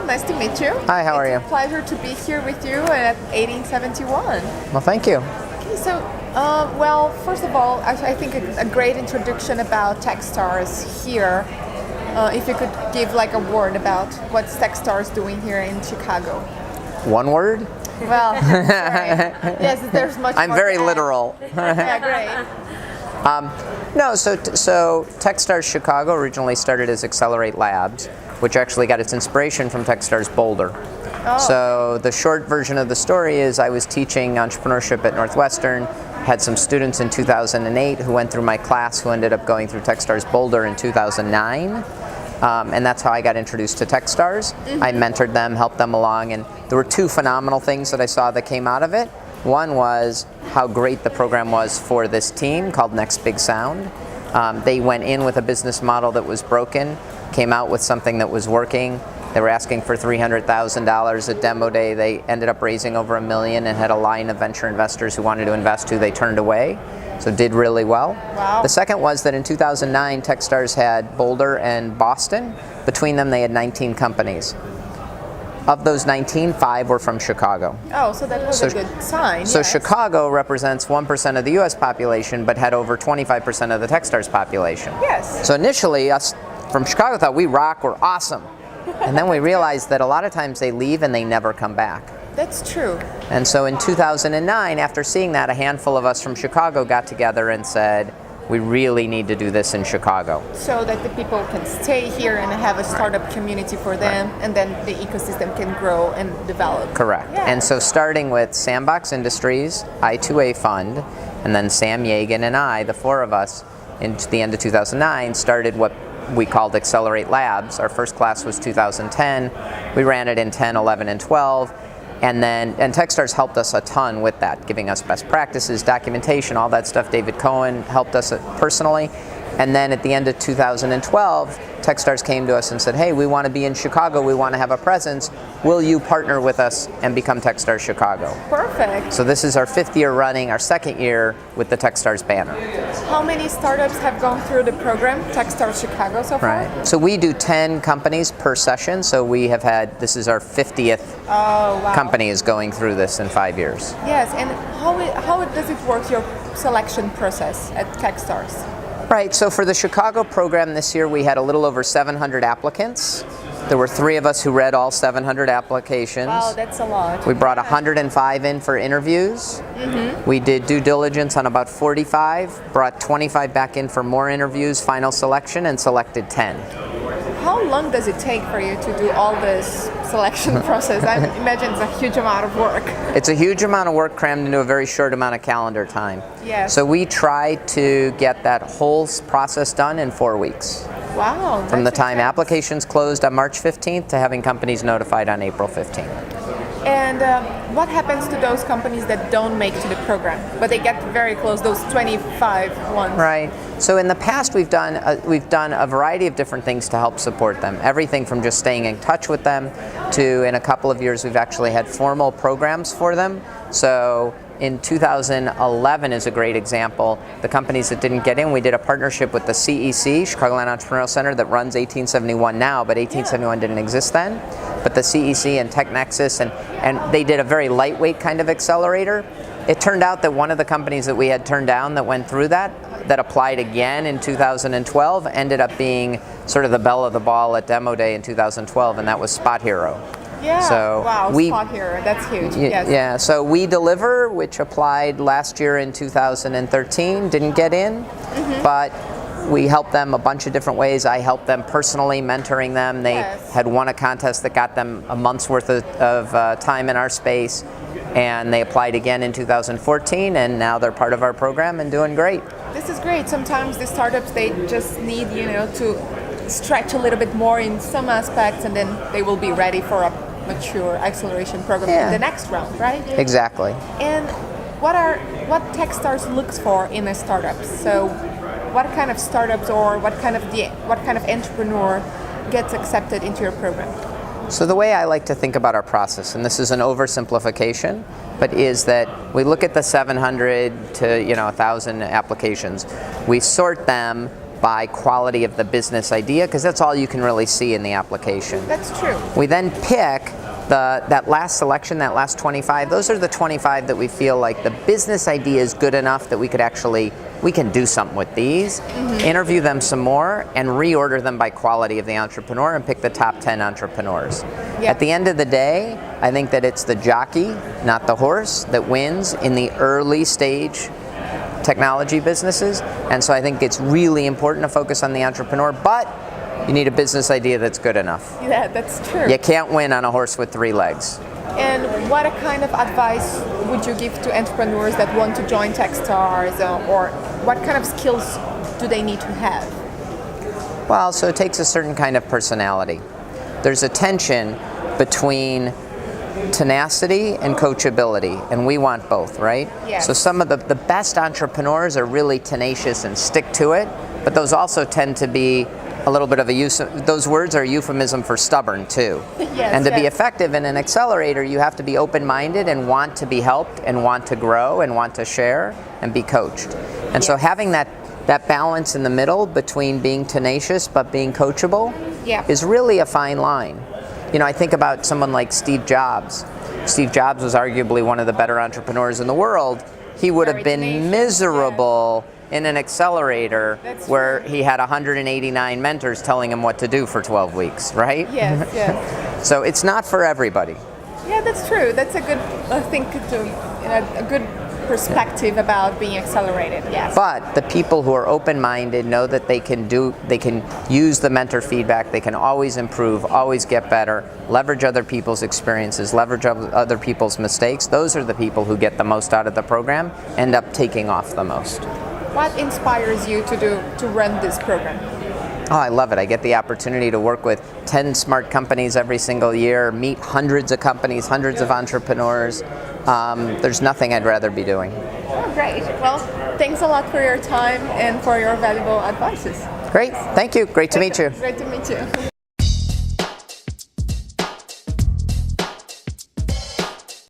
nice to meet you. Hi, how are you? It's a pleasure to be here with you at 1871. Well, thank you. Okay, so, well, first of all, I think a great introduction about TechStars here. If you could give like a word about what's TechStars doing here in Chicago. One word? Well, sorry. Yes, there's much I'm more very to add. literal. Yeah, great. So TechStars Chicago originally started as Accelerate Labs, which actually got its inspiration from TechStars Boulder. Oh. So the short version of the story is I was teaching entrepreneurship at Northwestern, had some students in 2008 who went through my class who ended up going through TechStars Boulder in 2009. And that's how I got introduced to TechStars. Mm-hmm. I mentored them, helped them along, and there were two phenomenal things that I saw that came out of it. One was how great the program was for this team called Next Big Sound. They went in with a business model that was broken, came out with something that was working. They were asking for $300,000 at demo day. They ended up raising over $1 million and had a line of venture investors who wanted to invest who they turned away. So did really well. Wow. The second was that in 2009, TechStars had Boulder and Boston. Between them, they had 19 companies. Of those 19, 5 were from Chicago. Oh, so that was a good sign. So yes. Chicago represents 1% of the US population, but had over 25% of the TechStars population. Yes. So initially, us from Chicago thought, we rock, we're awesome. And then we realized that a lot of times they leave and they never come back. That's true. And so in 2009, after seeing that, a handful of us from Chicago got together and said, we really need to do this in Chicago. So that the people can stay here and have a startup community for them, and then the ecosystem can grow and develop. Correct. Yeah. And so starting with Sandbox Industries, I2A Fund, and then Sam Yagan and I, the four of us, in the end of 2009, started what we called Accelerate Labs. Our first class was 2010. We ran it in 10, 11, and 12. And TechStars helped us a ton with that, giving us best practices, documentation, all that stuff. David Cohen helped us personally. And then at the end of 2012, TechStars came to us and said, hey, we want to be in Chicago, we want to have a presence. Will you partner with us and become TechStars Chicago? Perfect. So this is our 5th year running, our 2nd year with the TechStars banner. How many startups have gone through the program, TechStars Chicago, so far? Right. So we do 10 companies per session. So we have had, this is our 50th company is going through this in 5 years. Yes, and how does it work, your selection process at TechStars? Right, so for the Chicago program this year, we had a little over 700 applicants. There were 3 of us who read all 700 applications. Wow, that's a lot. We brought 105 in for interviews. Mm-hmm. We did due diligence on about 45, brought 25 back in for more interviews, final selection, and selected 10. How long does it take for you to do all this selection process? I imagine it's a huge amount of work. It's a huge amount of work crammed into a very short amount of calendar time. Yes. So we try to get that whole process done in 4 weeks. Wow. From the time applications closed on March 15th to having companies notified on April 15th. And what happens to those companies that don't make to the program, but they get very close, those 25 ones? Right. So in the past, we've done a variety of different things to help support them. Everything from just staying in touch with them to, in a couple of years, we've actually had formal programs for them. So in 2011 is a great example. The companies that didn't get in, we did a partnership with the CEC, Chicagoland Entrepreneurial Center, that runs 1871 now, but 1871 didn't exist then. But the CEC and TechNexus, and they did a very lightweight kind of accelerator. It turned out that one of the companies that we had turned down that went through that applied again in 2012, ended up being sort of the belle of the ball at Demo Day in 2012, and that was Spot Hero. Yeah, so wow, Spot Hero, that's huge. Yes. Yeah, so We Deliver, which applied last year in 2013, didn't get in, but we helped them a bunch of different ways. I helped them personally, mentoring them. They had won a contest that got them a month's worth of time in our space, and they applied again in 2014, and now they're part of our program and doing great. This is great. Sometimes the startups, they just need, to stretch a little bit more in some aspects, and then they will be ready for a mature acceleration program in the next round, right? Exactly. And what TechStars looks for in a startup? So what kind of startups or what kind of entrepreneur gets accepted into your program? So the way I like to think about our process, and this is an oversimplification, but is that we look at the 700 to 1,000 applications. We sort them by quality of the business idea, because that's all you can really see in the application. That's true. We then pick that last selection, that last 25. Those are the 25 that we feel like the business idea is good enough that we can do something with these, interview them some more, and reorder them by quality of the entrepreneur and pick the top 10 entrepreneurs. Yeah. At the end of the day, I think that it's the jockey, not the horse, that wins in the early stage technology businesses. And so I think it's really important to focus on the entrepreneur, but you need a business idea that's good enough. Yeah, that's true. You can't win on a horse with 3 legs. And what kind of advice would you give to entrepreneurs that want to join TechStars, or what kind of skills do they need to have? Well, so it takes a certain kind of personality. There's a tension between tenacity and coachability, and we want both, right? Yes. So some of the best entrepreneurs are really tenacious and stick to it, but those also tend to be a little bit of a use of, those words are a euphemism for stubborn too. Yes, and to be yes. effective in an accelerator, you have to be open-minded and want to be helped and want to grow and want to share and be coached. And so having that balance in the middle between being tenacious but being coachable is really a fine line. You know, I think about someone like Steve Jobs. Steve Jobs was arguably one of the better entrepreneurs in the world. He would have been miserable in an accelerator where he had 189 mentors telling him what to do for 12 weeks, right? Yes, yes. So it's not for everybody. Yeah, that's true. That's a good, I think, a good perspective about being accelerated. Yes. But the people who are open-minded know that they can use the mentor feedback, they can always improve, always get better, leverage other people's experiences, leverage other people's mistakes. Those are the people who get the most out of the program, end up taking off the most. What inspires you to run this program? Oh, I love it. I get the opportunity to work with 10 smart companies every single year, meet hundreds of companies, hundreds of entrepreneurs. There's nothing I'd rather be doing. Oh, great. Well, thanks a lot for your time and for your valuable advices. Great. Thank you. Great to meet you. Great to meet you.